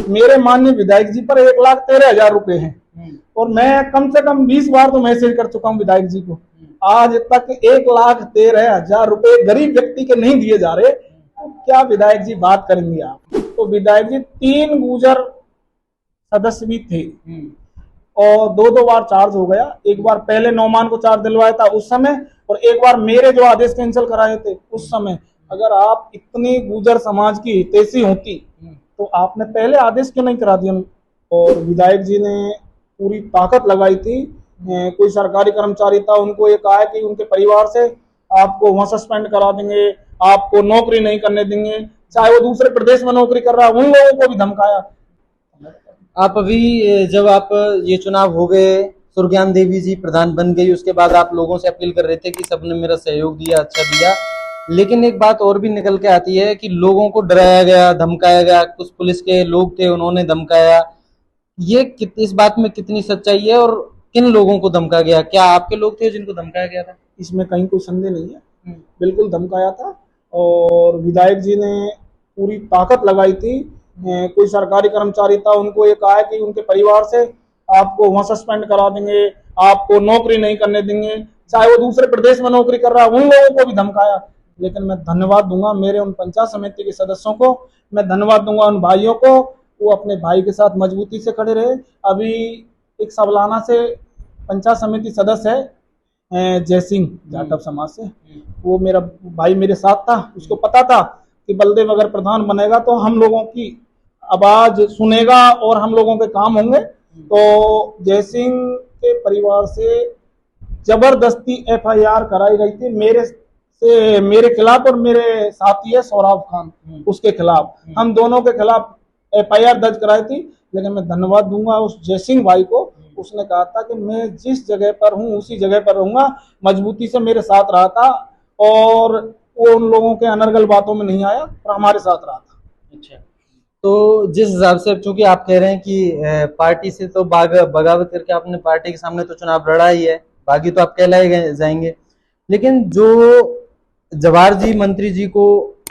मेरे माननीय विधायक जी पर 1,13,000 रुपए हैं और मैं कम से कम 20 बार तो मैसेज कर चुका हूं विधायक जी को। आज तक 1,13,000 रुपए गरीब व्यक्ति के नहीं दिए जा रहे, तो क्या विधायक जी बात करेंगे आप? तो विधायक जी 3 गुर्जर सदस्य भी थे और दो बार चार्ज हो गया। एक बार पहले नौमान को चार्ज दिलवाया था उस समय, और एक बार मेरे जो आदेश कैंसिल कराए थे उस समय। अगर आप इतनी गुर्जर समाज की हितैषी होती तो आपने पहले आदेश क्यों नहीं करा दिया? और विधायक जी ने पूरी ताकत लगाई थी। कोई सरकारी कर्मचारी था, उनको ये कहा है कि उनके परिवार से आपको वहां सस्पेंड करा देंगे, आपको नौकरी नहीं करने देंगे, चाहे वो दूसरे प्रदेश में नौकरी कर रहा है, उन लोगों को भी धमकाया। आप अभी जब आप ये चुनाव हो गए, सुरज्ञान देवी जी प्रधान बन गई, उसके बाद आप लोगों से अपील कर रहे थे कि सबने मेरा सहयोग दिया, अच्छा दिया, लेकिन एक बात और भी निकल के आती है कि लोगों को डराया गया, धमकाया गया, कुछ पुलिस के लोग थे उन्होंने धमकाया। ये इस बात में कितनी सच्चाई है और किन लोगों को धमकाया गया? क्या आपके लोग थे जिनको धमकाया गया था? इसमें कहीं कोई संदेह नहीं है, बिल्कुल धमकाया था और विधायक जी ने पूरी ताकत लगाई थी। कोई सरकारी कर्मचारी था, उनको ये कहा है कि उनके परिवार से आपको वहां सस्पेंड करा देंगे, आपको नौकरी नहीं करने देंगे, चाहे वो दूसरे प्रदेश में नौकरी कर रहा है, उन लोगों को भी धमकाया। लेकिन मैं धन्यवाद दूंगा मेरे उन पंचायत समिति के सदस्यों को, मैं धन्यवाद दूंगा उन भाइयों को, वो अपने भाई के साथ मजबूती से खड़े रहे। अभी एक सबलाना से पंचायत समिति सदस्य है जय सिंह जाटव समाज से, वो मेरा भाई मेरे साथ था। उसको पता था कि बलदेव अगर प्रधान बनेगा तो हम लोगों की आवाज सुनेगा और हम लोगों के काम होंगे। तो जय सिंह के परिवार से जबरदस्ती FIR कराई गई थी मेरे खिलाफ, और मेरे साथी है सौरभ खान, उसके खिलाफ, हम दोनों के खिलाफ FIR दर्ज कराई थी। लेकिन मैं धन्यवाद दूंगा उस जय सिंह भाई को, उसने कहा था कि मैं जिस जगह पर हूँ उसी जगह पर रहूंगा, मजबूती से मेरे साथ रहा था और वो उन लोगों के अनर्गल बातों में नहीं आया और हमारे साथ रहा था। अच्छा, तो जिस हिसाब से, चूंकि आप कह रहे हैं कि पार्टी से तो बगावत करके आपने पार्टी के सामने तो चुनाव लड़ा ही है, बागी तो आप कहलाए जाएंगे, लेकिन जो जवाहर जी मंत्री जी को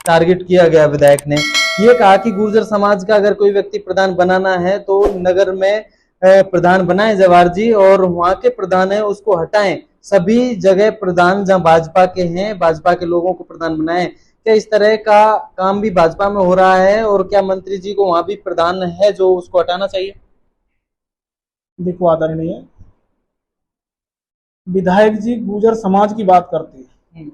टारगेट किया गया विधायक ने, ये कहा कि गुर्जर समाज का अगर कोई व्यक्ति प्रधान बनाना है तो नगर में प्रधान बनाए जवाहर जी, और वहां के प्रधान है उसको हटाएं, सभी जगह प्रधान जहां भाजपा के हैं, भाजपा के लोगों को प्रधान बनाएं। क्या इस तरह का काम भी भाजपा में हो रहा है और क्या मंत्री जी को वहां भी प्रधान है जो उसको हटाना चाहिए? देखो आदरणीय, विधायक जी गुर्जर समाज की बात करते हैं।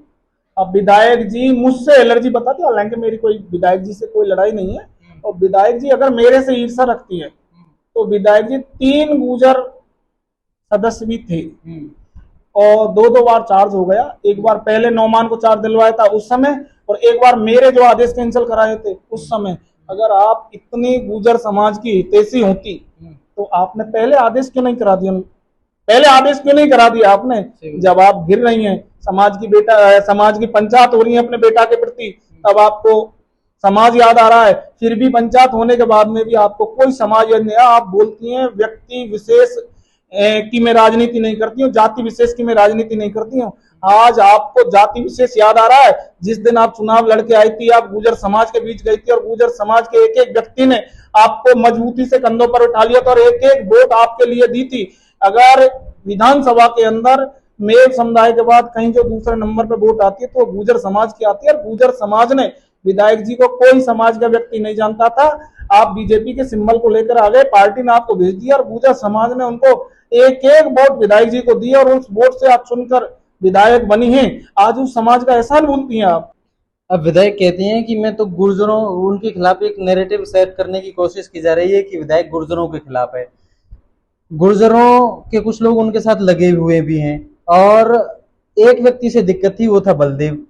अब विधायक जी मुझसे एलर्जी बताती है, हालांकि मेरी कोई विधायक जी से कोई लड़ाई नहीं है, और विधायक जी अगर मेरे से ईर्ष्या रखती है तो विधायक जी 3 गुर्जर सदस्य भी थे और दो बार चार्ज हो गया। एक बार पहले नौमान को चार्ज दिलवाया था उस समय, और एक बार मेरे जो आदेश कैंसिल कराए थे उस समय। अगर आप इतनी गुर्जर समाज की हितैषी होती तो आपने पहले आदेश क्यों नहीं करा दिया? पहले आदेश क्यों नहीं करा दिया आपने? जब आप गिर रही हैं, समाज की पंचायत हो रही है अपने बेटा के प्रति, तब आपको समाज याद आ रहा है। फिर भी पंचायत होने के बाद में भी आपको कोई समाज याद नहीं आया। आप बोलती हैं व्यक्ति विशेष की मैं राजनीति नहीं करती हूँ, जाति विशेष की मैं राजनीति नहीं करती हूँ। आज आपको जाति विशेष याद आ रहा है? जिस दिन आप चुनाव लड़के आई थी, आप गुर्जर समाज के बीच गई थी और गुर्जर समाज के एक एक व्यक्ति ने आपको मजबूती से कंधों पर उठा लिया था और एक एक वोट आपके लिए दी थी। अगर विधानसभा के अंदर मेल समुदाय के बाद कहीं जो दूसरे नंबर पे वोट आती है तो गुर्जर समाज की आती है, और गुर्जर समाज ने विधायक जी को कोई समाज का व्यक्ति नहीं जानता था। आप बीजेपी के सिंबल को लेकर आ गए, पार्टी ने आपको भेज दिया और गुर्जर समाज ने उनको एक एक वोट विधायक जी को दिया और उस वोट से आप चुनकर विधायक बनी हैं। आज उस समाज का एहसान भूलती हैं आप। अब विधायक कहते हैं कि मैं तो गुर्जरों, उनके खिलाफ एक नैरेटिव सेट करने की कोशिश की जा रही है कि विधायक गुर्जरों के खिलाफ है। गुर्जरों के कुछ लोग उनके साथ लगे हुए भी हैं और एक व्यक्ति से दिक्कत थी, वो था बलदेव।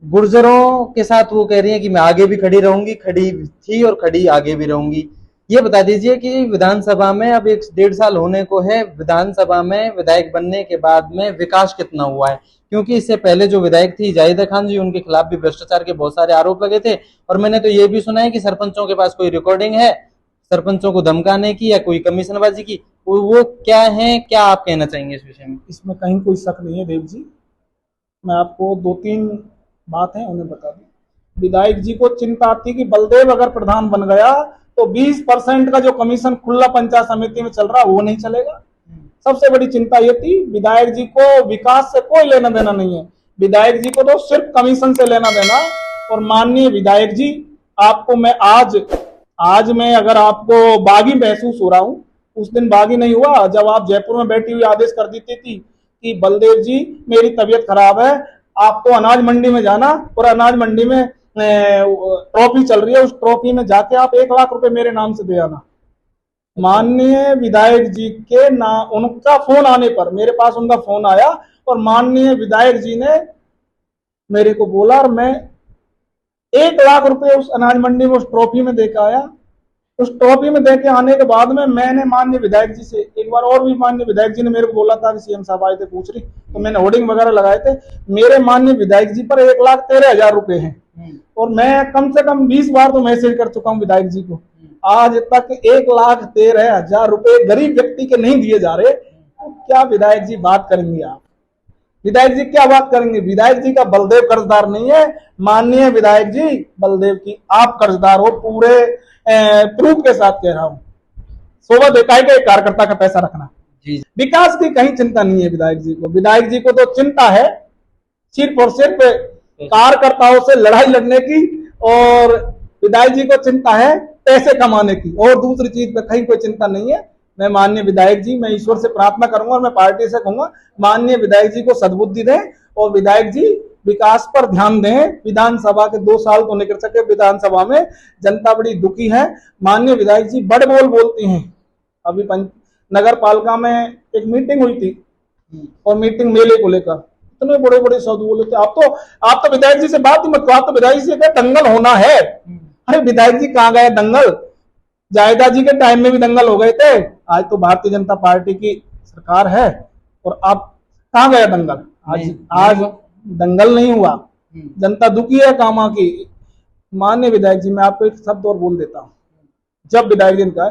गुर्जरों के साथ वो कह रही है कि मैं आगे भी खड़ी रहूंगी, खड़ी थी और खड़ी आगे भी रहूंगी। ये बता दीजिए कि विधानसभा में अब 1.5 साल होने को है, विधानसभा में विधायक बनने के बाद में विकास कितना हुआ है? क्योंकि इससे पहले जो विधायक थी जाहिदा खान जी, उनके खिलाफ भी भ्रष्टाचार के बहुत सारे आरोप लगे थे, और मैंने तो ये भी सुना है कि सरपंचों के पास कोई रिकॉर्डिंग है सरपंचों को धमकाने की या कोई कमीशनबाजी की। वो क्या है, क्या आप कहना चाहेंगे इस विषय में? इसमें कहीं कोई शक नहीं है देव जी, मैं आपको 2-3 बात है उन्हें बता दूं। विधायक जी को चिंता थी कि बलदेव अगर प्रधान बन गया तो 20% का जो कमीशन खुला पंचायत समिति में चल रहा वो नहीं चलेगा। सबसे बड़ी चिंता ये थी, विधायक जी को विकास से कोई लेना देना नहीं है, विधायक जी को तो सिर्फ कमीशन से लेना देना। और माननीय विधायक जी, आपको मैं आज मैं अगर आपको बागी महसूस हो रहा हूं, उस दिन बागी नहीं हुआ जब आप जयपुर में बैठी हुई आदेश कर देती थी कि बलदेव जी मेरी तबीयत खराब है, आपको अनाज मंडी में जाना और अनाज मंडी में ट्रॉफी चल रही है, उस ट्रॉफी में जाके आप 1 लाख रुपए मेरे नाम से दे आना। माननीय विधायक जी के ना उनका फोन आने पर, मेरे पास उनका फोन आया और माननीय विधायक जी ने मेरे को बोला और मैं 1 लाख रुपए उस अनाज मंडी में उस ट्रॉफी में देकर आया। उस ट्रॉफी में देके आने के बाद में मैंने माननीय विधायक जी से एक बार और भी, माननीय विधायक जी ने मेरे को बोला था कि सीएम साहब आए थे पूछ रही, तो मैंने होर्डिंग वगैरह लगाए थे। मेरे माननीय विधायक जी पर 1,13,000 रुपए हैं और मैं कम से कम 20 बार तो मैसेज कर चुका हूँ विधायक जी को। आज तक 1,13,000 रुपए गरीब व्यक्ति के नहीं दिए जा रहे, तो क्या विधायक जी बात करेंगे आप? विधायक जी क्या बात करेंगे? विधायक जी का बलदेव कर्जदार नहीं है। माननीय विधायक जी, बलदेव की आप कर्जदार हो, पूरे प्रूफ के साथ कह रहा हूं। शोभा देता है कि एक कार्यकर्ता का पैसा रखना। जी विकास की कहीं चिंता नहीं है विधायक जी को। विधायक जी को तो चिंता है सिर्फ और सिर्फ कार्यकर्ताओं से लड़ाई लड़ने की, और विधायक जी को चिंता है पैसे कमाने की, और दूसरी चीज पे कहीं कोई चिंता नहीं है। मैं माननीय विधायक जी, मैं ईश्वर से प्रार्थना करूंगा और मैं पार्टी से कहूंगा, माननीय विधायक जी को सद्बुद्धि दें और विधायक जी विकास पर ध्यान दें। विधानसभा के 2 साल तो निकल सके, विधानसभा में जनता बड़ी दुखी है। माननीय विधायक जी बड़े बोल बोलती हैं। अभी नगर पालिका में एक मीटिंग हुई थी और मीटिंग मेले को लेकर इतने बड़े बड़े शब्द बोले थे। आप तो विधायक जी से बात ही मत करो, आप तो विधायक जी से कहे दंगल होना है। अरे विधायक जी कहाँ गए दंगल? जायदा जी के टाइम में भी दंगल हो गए थे। आज तो भारतीय जनता पार्टी की सरकार है और आप कहाँ गए दंगल? आज दंगल नहीं हुआ, जनता दुखी है कामा की। माननीय विधायक जी, मैं आपको एक शब्द और बोल देता हूँ। जब विधायक जी का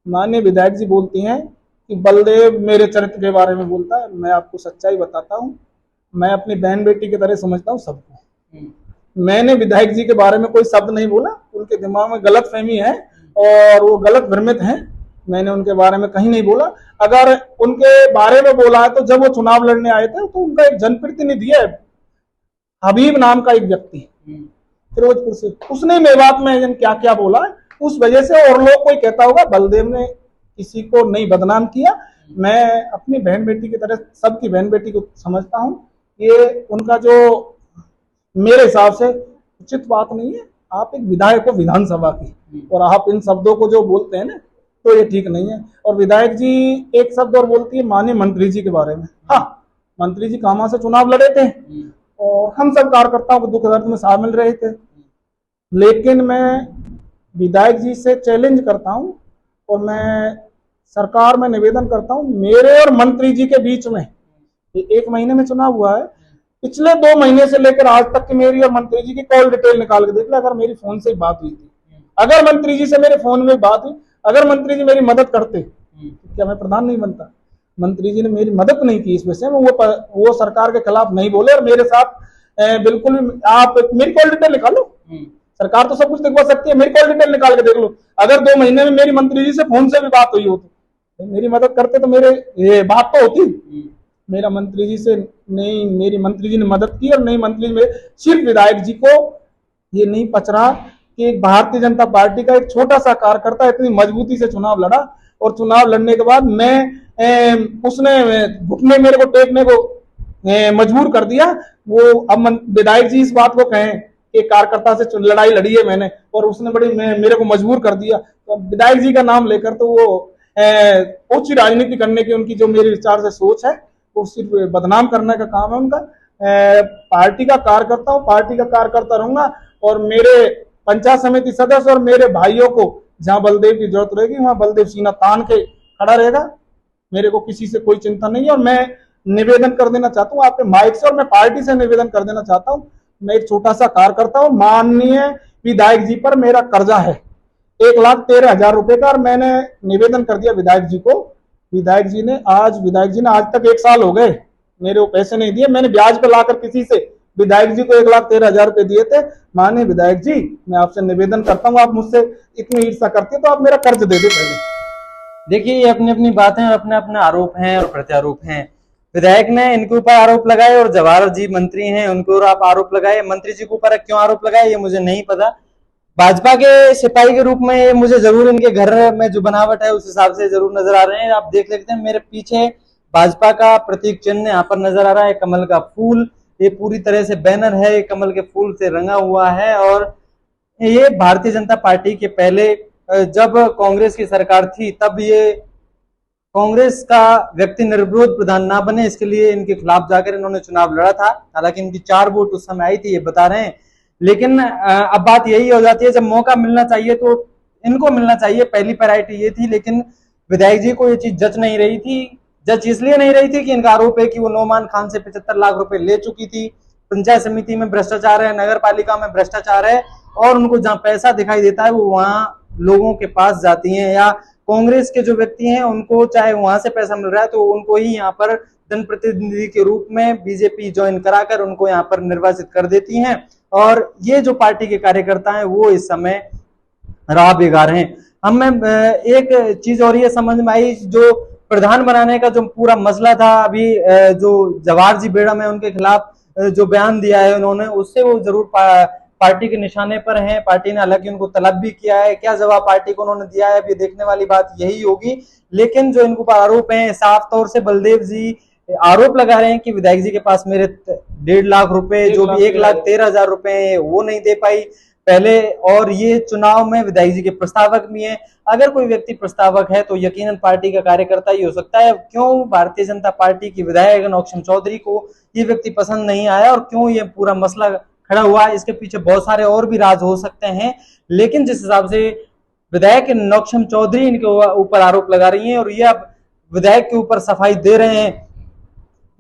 माननीय विधायक जी बोलती हैं कि बलदेव मेरे चरित्र के बारे में बोलता है, मैं आपको सच्चाई बताता हूँ, मैं अपनी बहन बेटी की तरह समझता हूँ सबको। मैंने विधायक जी के बारे में कोई शब्द नहीं बोला, उनके दिमाग में गलत फहमी है और वो गलत भ्रमित हैं। मैंने उनके बारे में कहीं नहीं बोला। अगर उनके बारे में बोला है तो जब वो चुनाव लड़ने आए थे तो उनका एक जनप्रतिनिधि है, हबीब नाम का एक व्यक्ति फिरोजपुर से, उसने मेवात में क्या क्या बोला है, उस वजह से और लोग कोई कहता होगा बलदेव ने किसी को नहीं बदनाम किया। मैं अपनी बहन बेटी की तरह सबकी बहन बेटी को समझता हूँ। ये उनका जो मेरे हिसाब से उचित बात नहीं है। आप एक विधायक हो विधानसभा की और आप इन शब्दों को जो बोलते हैं ना, तो ये ठीक नहीं है। और विधायक जी एक शब्द और बोलती है माननीय मंत्री जी के बारे में। हाँ, मंत्री जी कामा से चुनाव लड़े थे और हम सब कार्यकर्ताओं को दुख दर्द में शामिल रहे थे, लेकिन मैं विधायक जी से चैलेंज करता हूं और मैं सरकार में निवेदन करता हूं, मेरे और मंत्री जी के बीच में 1 महीने में चुनाव हुआ है, पिछले 2 महीने से लेकर आज तक की मेरी और मंत्री जी की कॉल डिटेल निकाल के देख ले। अगर मेरी फोन से बात हुई थी, अगर मंत्री जी से मेरे फोन में बात हुई, अगर मंत्री जी मेरी मदद करते तो क्या मैं प्रधान नहीं बनता? मंत्री जी ने मेरी मदद नहीं की, इस विषय में वो सरकार के खिलाफ नहीं बोले और मेरे साथ बिल्कुल भी। आप मेरी कॉल डिटेल निकालो, सरकार तो सब कुछ दिखवा सकती है, मेरी कॉल डिटेल निकाल के देख लो। अगर 2 महीने में मेरी मंत्री जी से फोन से भी बात हुई हो तो मेरी मदद करते तो मेरे ये बात तो होती। मेरा मंत्री जी से नहीं, मेरी मंत्री जी ने मदद की और नहीं मंत्री जी में सिर्फ विधायक जी को ये नहीं पच रहा कि एक भारतीय जनता पार्टी का एक छोटा सा कार्यकर्ता इतनी मजबूती से चुनाव लड़ा और चुनाव लड़ने के बाद उसने घुटने मेरे को टेकने को मजबूर कर दिया। वो अब विधायक जी इस बात को कहें कि कार्यकर्ता से लड़ाई लड़ी है मैंने और उसने मेरे को मजबूर कर दिया, तो विधायक जी का नाम लेकर तो वो उच्च राजनीति करने की उनकी जो मेरे विचार से सोच है, वो सिर्फ बदनाम करने का काम है उनका। पार्टी का कार्यकर्ता हूँ, पार्टी का कार्यकर्ता रहूंगा और मेरे पंचायत समिति सदस्य और मेरे भाइयों को जहां बलदेव की जरूरत रहेगी वहां बलदेव सीना तान के खड़ा रहेगा। मेरे को किसी से कोई चिंता नहीं है और मैं निवेदन कर देना चाहता हूँ आपके माइक से और मैं पार्टी से निवेदन कर देना चाहता हूँ, मैं एक छोटा सा कार्य हूँ। माननीय विधायक जी पर मेरा कर्जा है 1,13,000 रुपए का और मैंने निवेदन कर दिया विधायक जी को। विधायक जी ने आज तक 1 साल हो गए मेरे को पैसे नहीं दिए। मैंने ब्याज पे लाकर किसी से विधायक जी को 1,13,000 रुपए दिए थे। माननीय विधायक जी, मैं आपसे निवेदन करता हूँ, आप मुझसे इतनी ईर्ष्या करते तो आप मेरा कर्ज दे दे पहले। देखिए, ये अपनी अपनी बातें और अपने अपने आरोप हैं और प्रत्यारोप हैं। विधायक ने इनके ऊपर आरोप लगाए और जवाहर जी मंत्री हैं उनके ऊपर आप आरोप लगाए। मंत्री जी के ऊपर क्यों आरोप लगाए ये मुझे नहीं पता। भाजपा के सिपाही के रूप में मुझे जरूर इनके घर में जो बनावट है उस हिसाब से जरूर नजर आ रहे हैं। आप देख सकते हैं मेरे पीछे भाजपा का प्रतीक चिन्ह यहाँ पर नजर आ रहा है, कमल का फूल। ये पूरी तरह से बैनर है, ये कमल के फूल से रंगा हुआ है। और ये भारतीय जनता पार्टी के पहले जब कांग्रेस की सरकार थी तब ये कांग्रेस का व्यक्ति निर्विरोध प्रधान ना बने इसके लिए इनके खिलाफ जाकर इन्होंने चुनाव लड़ा था। हालांकि इनकी 4 वोट उस समय आई थी, ये बता रहे हैं। लेकिन अब बात यही हो जाती है, जब मौका मिलना चाहिए तो इनको मिलना चाहिए, पहली प्रायोरिटी ये थी। लेकिन विधायक जी को ये चीज जच नहीं रही थी। जच इसलिए नहीं रही थी कि इनका आरोप है कि वो नोमान खान से 75 लाख रुपए ले चुकी थी। पंचायत समिति में भ्रष्टाचार है, नगर पालिका में भ्रष्टाचार है, और उनको जहां पैसा दिखाई देता है वो वहां लोगों के पास जाती हैं, या कांग्रेस के जो व्यक्ति हैं उनको चाहे वहां से पैसा मिल रहा है तो उनको ही यहाँ पर जनप्रतिनिधि के रूप में बीजेपी ज्वाइन कराकर उनको यहाँ पर निर्वाचित कर देती हैं। और ये जो पार्टी के कार्यकर्ता हैं वो इस समय राह बेगार हैं। हमें एक चीज और ये समझ में आई, जो प्रधान बनाने का जो पूरा मसला था, अभी जो जवाहर जी बेगम है उनके खिलाफ जो बयान दिया है उन्होंने, उससे वो जरूर पार्टी के निशाने पर हैं। पार्टी ने हालांकि उनको तलब भी किया है, क्या जवाब पार्टी को उन्होंने दिया है अभी देखने वाली बात यही होगी। लेकिन जो इनको आरोप है, साफ तौर से बलदेव जी आरोप लगा रहे हैं कि विधायक जी के पास मेरे 1.5 लाख रुपए, जो भी 1,13,000 रुपए वो नहीं दे पाई पहले, और ये चुनाव में विधायक जी के प्रस्तावक भी हैं। अगर कोई व्यक्ति प्रस्तावक है तो यकीनन पार्टी का कार्यकर्ता ही हो सकता है। क्यों भारतीय जनता पार्टी की विधायक नौक्षम चौधरी को ये व्यक्ति पसंद नहीं आया और क्यों ये पूरा मसला खड़ा हुआ है, इसके पीछे बहुत सारे और भी राज हो सकते हैं। लेकिन जिस हिसाब से विधायक नौक्षम चौधरी इनके ऊपर आरोप लगा रही हैं और ये अब विधायक के ऊपर सफाई दे रहे हैं,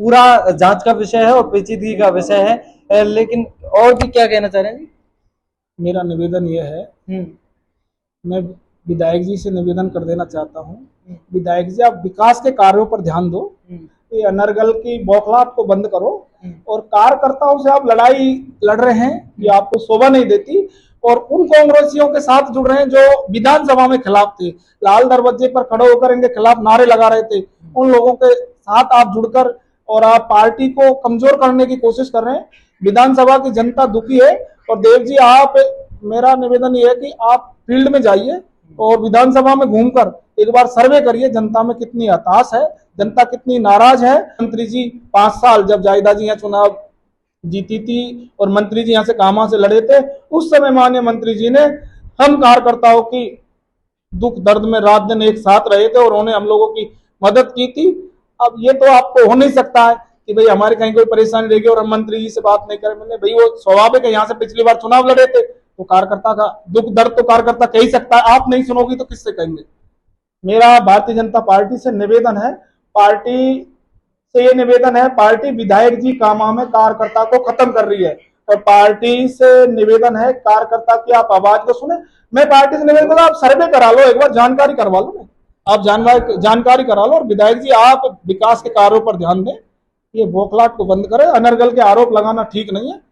पूरा जांच का विषय है और पेचीदगी का विषय है। लेकिन और भी क्या कहना चाह रहे हैं? मेरा निवेदन यह है, मैं विधायक जी से निवेदन कर देना चाहता हूँ, विधायक जी आप विकास के कार्यों पर ध्यान दो, ये अनर्गल की बौखलाहट को बंद करो, और कार्यकर्ताओं से आप लड़ाई लड़ रहे हैं ये आपको शोभा नहीं देती। और उन कांग्रेसियों के साथ जुड़ रहे हैं जो विधानसभा में खिलाफ थे, लाल दरवाजे पर खड़े होकर इनके खिलाफ नारे लगा रहे थे, उन लोगों के साथ आप जुड़कर और आप पार्टी को कमजोर करने की कोशिश कर रहे हैं। विधानसभा की जनता दुखी है, और देव जी आप, मेरा निवेदन ये है कि आप फील्ड में जाइए और विधानसभा में घूमकर एक बार सर्वे करिए, जनता में कितनी हताश है, जनता कितनी नाराज है। मंत्री जी 5 साल जब जायदा जी यहाँ चुनाव जीती थी और मंत्री जी यहाँ से कामा से लड़े थे, उस समय माननीय मंत्री जी ने हम कार्यकर्ताओं की दुख दर्द में रात दिन एक साथ रहे थे और उन्होंने हम लोगों की मदद की थी। अब ये तो आपको हो नहीं सकता है कि भाई हमारे कहीं कोई परेशानी रहेगी और हम मंत्री जी से बात नहीं करें। मैंने भाई वो स्वाभाविक है, यहाँ से पिछली बार चुनाव लड़े थे तो कार्यकर्ता का दुख दर्द तो कार्यकर्ता कह ही सकता है, आप नहीं सुनोगी तो किससे कहेंगे। मेरा भारतीय जनता पार्टी से निवेदन है, पार्टी से ये निवेदन है, पार्टी विधायक जी कामा में कार्यकर्ता को खत्म कर रही है, और पार्टी से निवेदन है कार्यकर्ता की आप आवाज को सुने। मैं पार्टी से निवेदन करता हूं, आप सर्वे करा लो, एक बार जानकारी करवा लो, आप जानकारी करा लो, और विधायक जी आप विकास के कार्यों पर ध्यान दें, ये बौखलाहट को बंद करें, अनर्गल के आरोप लगाना ठीक नहीं है।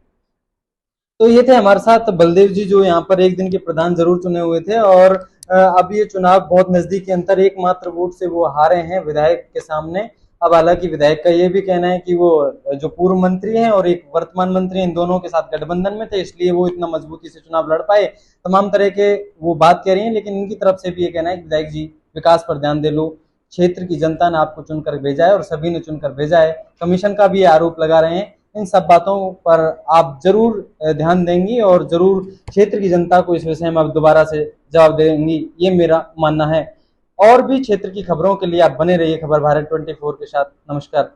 तो ये थे हमारे साथ बलदेव जी, जो यहाँ पर एक दिन के प्रधान जरूर चुने हुए थे, और अब ये चुनाव बहुत नजदीक के अंतर एकमात्र वोट से वो हारे हैं विधायक के सामने। अब हालांकि विधायक का ये भी कहना है कि वो जो पूर्व मंत्री हैं और एक वर्तमान मंत्री इन दोनों के साथ गठबंधन में थे, इसलिए वो इतना मजबूती से चुनाव लड़ पाए। तमाम तरह के वो बात कह रही हैं, लेकिन इनकी तरफ से भी ये कहना है कि विधायक जी विकास पर ध्यान दे लो, क्षेत्र की जनता ने आपको चुनकर भेजा है और सभी ने चुनकर भेजा है। कमीशन का भी आरोप लगा रहे हैं। इन सब बातों पर आप जरूर ध्यान देंगी और जरूर क्षेत्र की जनता को इस विषय में आप दोबारा से जवाब देंगी, ये मेरा मानना है। और भी क्षेत्र की खबरों के लिए आप बने रहिए खबर भारत 24 के साथ। नमस्कार।